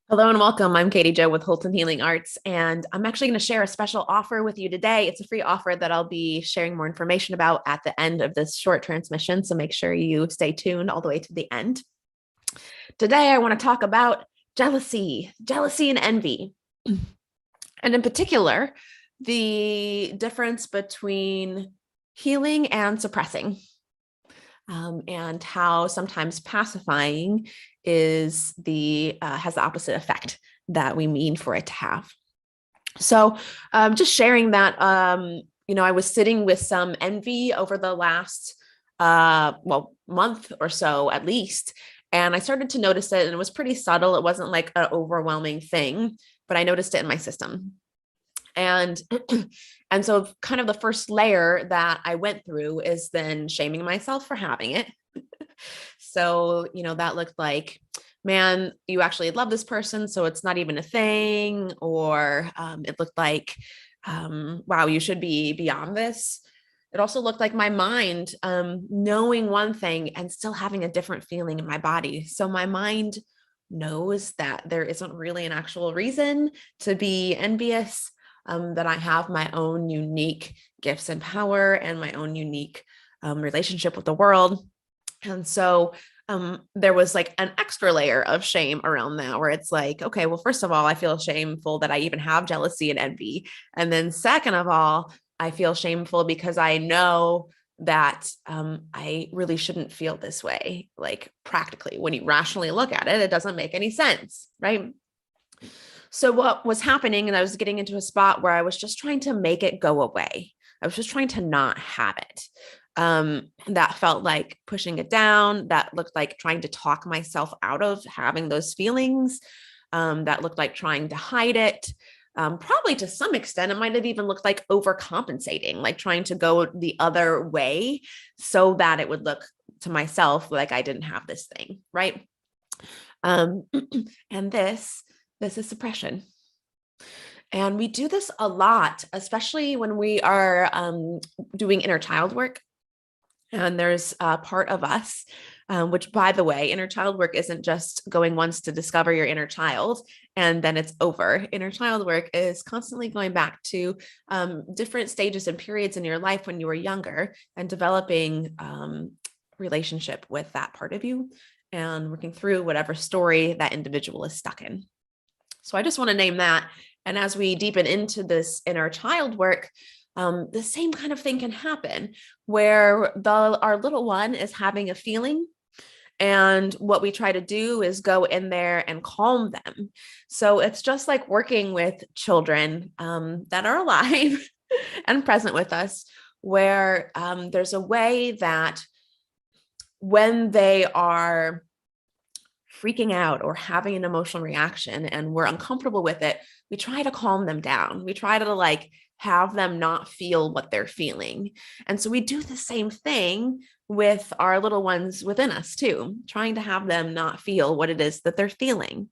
Hello and welcome. I'm Katy Jo with Holton Healing Arts, and I'm actually going to share a special offer with you today. It's a free offer that I'll be sharing more information about at the end of this short transmission. So make sure you stay tuned all the way to the end. Today, I want to talk about jealousy and envy. And in particular, the difference between healing and suppressing. And how sometimes pacifying is has the opposite effect that we mean for it to have. So just sharing that, I was sitting with some envy over the last, month or so at least. And I started to notice it, and it was pretty subtle. It wasn't like an overwhelming thing, but I noticed it in my system. And and so kind of the first layer that I went through is then shaming myself for having it. So, that looked like, man, you actually love this person, so it's not even a thing. Or it looked like, wow, you should be beyond this. It also looked like my mind knowing one thing and still having a different feeling in my body. So my mind knows that there isn't really an actual reason to be envious, that I have my own unique gifts and power and my own unique relationship with the world. And so there was like an extra layer of shame around that, where it's like, okay, well, first of all, I feel shameful that I even have jealousy and envy. And then second of all, I feel shameful because I know that I really shouldn't feel this way. Like practically, when you rationally look at it, it doesn't make any sense, right? So what was happening, and I was getting into a spot where I was just trying to make it go away. I was just trying to not have it. That felt like pushing it down. That looked like trying to talk myself out of having those feelings. That looked like trying to hide it. Probably to some extent, it might have even looked like overcompensating, like trying to go the other way so that it would look to myself like I didn't have this thing, right? Um, and this is suppression. And we do this a lot, especially when we are doing inner child work. And there's a part of us, which, by the way, inner child work isn't just going once to discover your inner child and then it's over. Inner child work is constantly going back to different stages and periods in your life when you were younger and developing relationship with that part of you and working through whatever story that individual is stuck in. So I just want to name that. And as we deepen into this inner child work, the same kind of thing can happen where our little one is having a feeling. And what we try to do is go in there and calm them. So it's just like working with children that are alive and present with us, where there's a way that when they are freaking out or having an emotional reaction and we're uncomfortable with it, we try to calm them down. We try to like have them not feel what they're feeling. And so we do the same thing with our little ones within us too, trying to have them not feel what it is that they're feeling.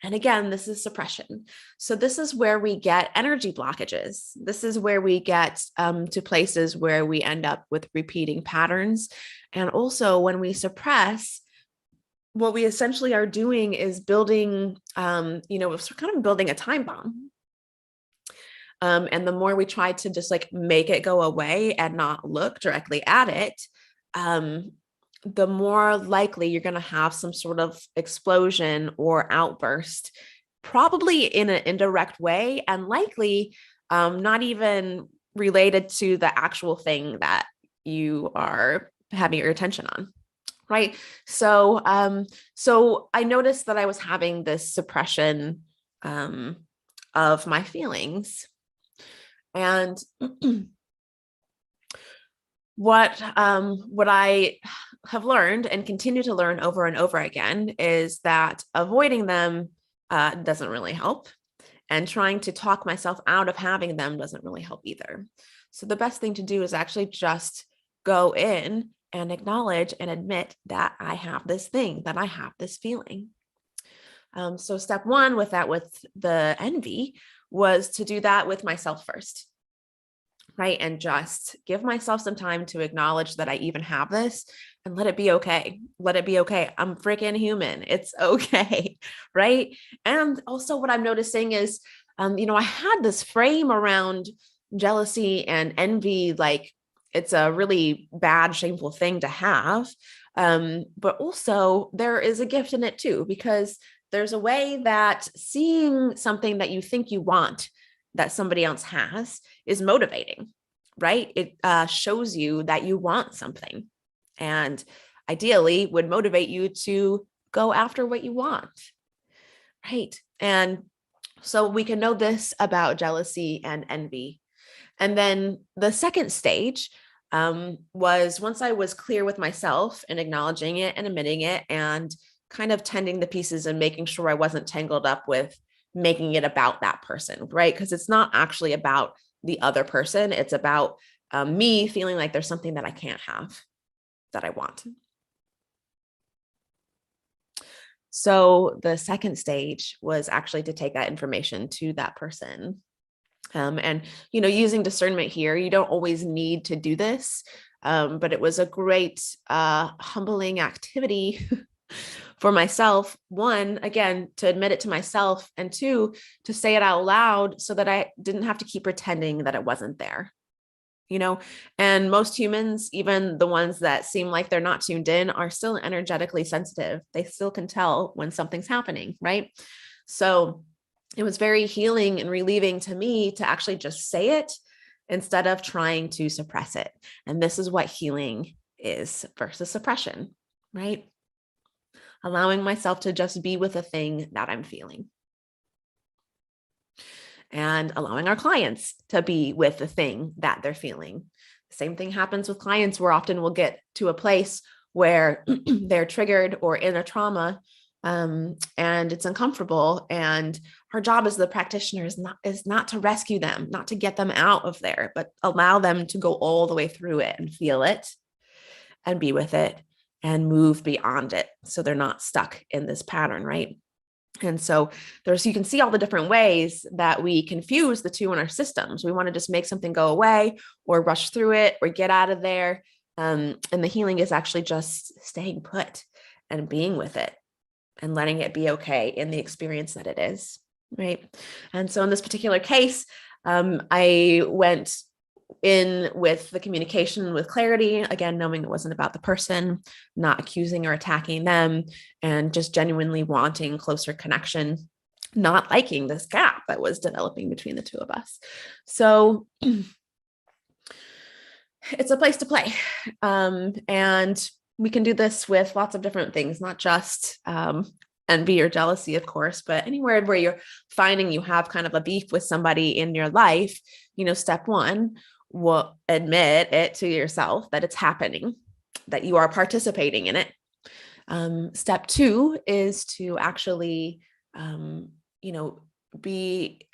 And again, this is suppression. So this is where we get energy blockages. This is where we get to places where we end up with repeating patterns. And also when we suppress, what we essentially are doing is building, we're kind of building a time bomb. And the more we try to just like make it go away and not look directly at it, the more likely you're going to have some sort of explosion or outburst, probably in an indirect way, and likely not even related to the actual thing that you are having your attention on. Right. So I noticed that I was having this suppression of my feelings. And what I have learned and continue to learn over and over again is that avoiding them doesn't really help. And trying to talk myself out of having them doesn't really help either. So the best thing to do is actually just go in and acknowledge and admit that I have this thing, that I have this feeling. So step one with the envy was to do that with myself first. right? And just give myself some time to acknowledge that I even have this and let it be okay. Let it be okay. I'm freaking human. It's okay, right? And also what I'm noticing is, I had this frame around jealousy and envy, like it's a really bad, shameful thing to have. But also there is a gift in it too, because there's a way that seeing something that you think you want that somebody else has is motivating, right? It shows you that you want something and ideally would motivate you to go after what you want, right? And so we can know this about jealousy and envy. And then the second stage was once I was clear with myself and acknowledging it and admitting it and kind of tending the pieces and making sure I wasn't tangled up with making it about that person, right? Because it's not actually about the other person. It's about me feeling like there's something that I can't have that I want. So the second stage was actually to take that information to that person. And, using discernment here, you don't always need to do this, but it was a great humbling activity for myself. One, again, to admit it to myself, and two, to say it out loud so that I didn't have to keep pretending that it wasn't there. And most humans, even the ones that seem like they're not tuned in, are still energetically sensitive. They still can tell when something's happening, right? So it was very healing and relieving to me to actually just say it instead of trying to suppress it. And this is what healing is versus suppression, right? Allowing myself to just be with the thing that I'm feeling. And allowing our clients to be with the thing that they're feeling. The same thing happens with clients, where often we'll get to a place where they're triggered or in a trauma, and it's uncomfortable. And our job as the practitioner is not to rescue them, not to get them out of there, but allow them to go all the way through it and feel it and be with it and move beyond it. So they're not stuck in this pattern, right? And so you can see all the different ways that we confuse the two in our systems. We want to just make something go away or rush through it or get out of there. And the healing is actually just staying put and being with it and letting it be okay in the experience that it is, right? And so in this particular case, I went in with the communication with clarity, again, knowing it wasn't about the person, not accusing or attacking them, and just genuinely wanting closer connection, not liking this gap that was developing between the two of us. So it's a place to play. And we can do this with lots of different things, not just envy or jealousy, of course, but anywhere where you're finding you have kind of a beef with somebody in your life. Step one, will admit it to yourself that it's happening, that you are participating in it. Step two is to actually,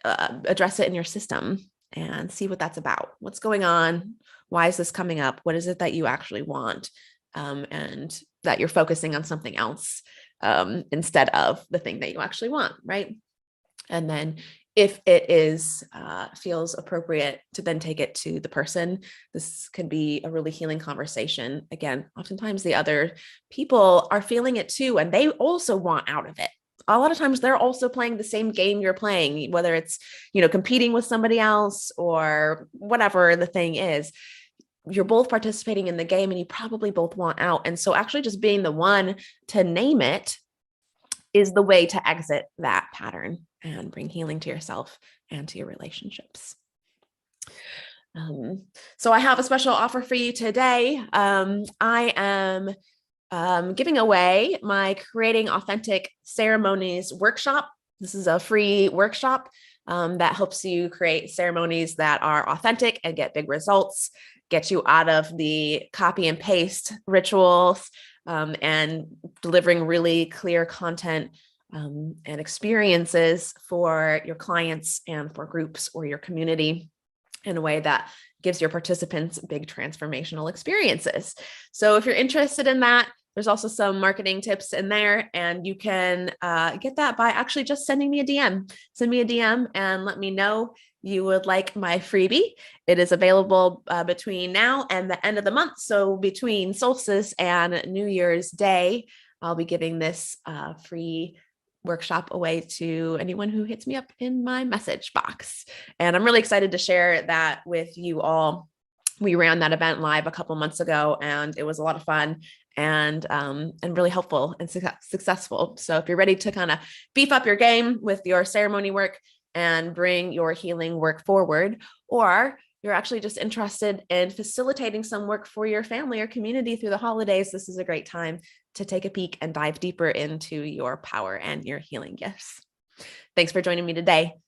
address it in your system and see what that's about. What's going on? Why is this coming up? What is it that you actually want? And that you're focusing on something else instead of the thing that you actually want, right? And then if it feels appropriate to then take it to the person, this can be a really healing conversation. Again, oftentimes the other people are feeling it too, and they also want out of it. A lot of times they're also playing the same game you're playing, whether it's, competing with somebody else or whatever the thing is. You're both participating in the game and you probably both want out. And so actually just being the one to name it is the way to exit that pattern and bring healing to yourself and to your relationships. So I have a special offer for you today. I am giving away my Creating Authentic Ceremonies workshop. This is a free workshop that helps you create ceremonies that are authentic and get big results, get you out of the copy and paste rituals, and delivering really clear content and experiences for your clients and for groups or your community in a way that gives your participants big transformational experiences. So if you're interested in that, There's also some marketing tips in there, and you can get that by actually just sending me a DM. Send me a DM and let me know you would like my freebie. It is available between now and the end of the month. So between solstice and New Year's Day, I'll be giving this free workshop away to anyone who hits me up in my message box. And I'm really excited to share that with you all. We ran that event live a couple months ago, and it was a lot of fun and really helpful and successful. So if you're ready to kind of beef up your game with your ceremony work and bring your healing work forward, or you're actually just interested in facilitating some work for your family or community through the holidays, this is a great time to take a peek and dive deeper into your power and your healing gifts. Thanks for joining me today.